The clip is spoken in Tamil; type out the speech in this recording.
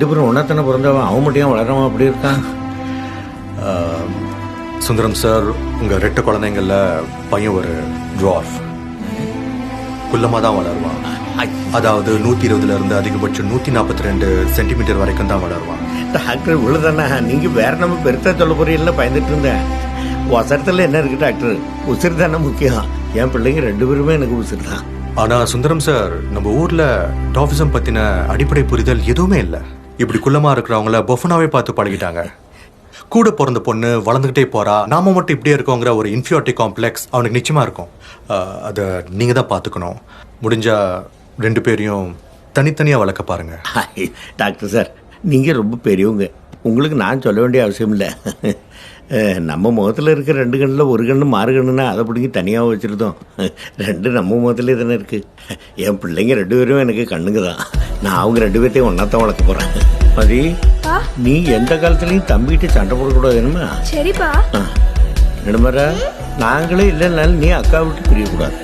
ரெண்டு பேரும் ஒன்னாத்தானே பிறந்தவன், அவன் மட்டும் வளரவன் அப்படி இருக்கான். சுந்தரம் சார், உங்க ரெட்ட குழந்தைங்கள்ல பையன் ஒரு ட்வார்ஃப், குள்ளமா தான் வளருவான். அதாவது 120 இருந்து அதிகபட்சம் 142 சென்டிமீட்டர் வரைக்கும் தான் வளருவான். டாக்டர் இவ்வளவுதானே? நீங்க வேற நம்ம பெருத்தா சொல்ல போறீங்கன்னு பயந்துட்டு இருந்தேன். வசரத்துல என்ன இருக்கு டாக்டர்? உசிறு தானே முக்கியம். என் பிள்ளைங்க ரெண்டு பேருமே எனக்கு உசிறு தான். ஆனா சுந்தரம் சார், நம்ம ஊர்ல டாஃபிசம் பத்தின அடிப்படை புரிதல் எதுவுமே இல்லை. இப்படி குள்ளமா இருக்கிறவங்கள பொஃபனாவே பார்த்து பழகிட்டாங்க. கூட பிறந்த பொண்ணு வளர்ந்துகிட்டே போறா, நாம மட்டும் இப்படியே இருக்கோங்கிற ஒரு இன்ஃபியாரிட்டி காம்ப்ளெக்ஸ் அவனுக்கு நிச்சயமா இருக்கும். அதை நீங்க தான் பார்த்துக்கணும். முடிஞ்சா ரெண்டு பேரையும் தனித்தனியா வளர்க்க பாருங்க. டாக்டர் சார், நீங்க ரொம்ப பெரியவங்க, உங்களுக்கு நான் சொல்ல வேண்டிய அவசியம் இல்லை. நம்ம முகத்தில் இருக்கிற ரெண்டு கண்ணில் ஒரு கண்ணு மாறு கண்ணுன்னா அதை பிடிங்கி தனியாக வச்சுருந்தோம். ரெண்டு நம்ம முகத்திலே தானே இருக்குது. என் பிள்ளைங்க ரெண்டு பேரும் எனக்கு கண்ணுங்க தான். நான் அவங்க ரெண்டு பேர்த்தையும் ஒன்றாத்தான் வளர்க்க போகிறேன். மதி, நீ எந்த காலத்துலையும் தம்பிகிட்ட சண்டை போடக்கூடாது. என்னமா? சரிப்பா. என்னமாரா, நாங்களே இல்லைனாலும் நீ அக்கா விட்டு பிரியக்கூடாது.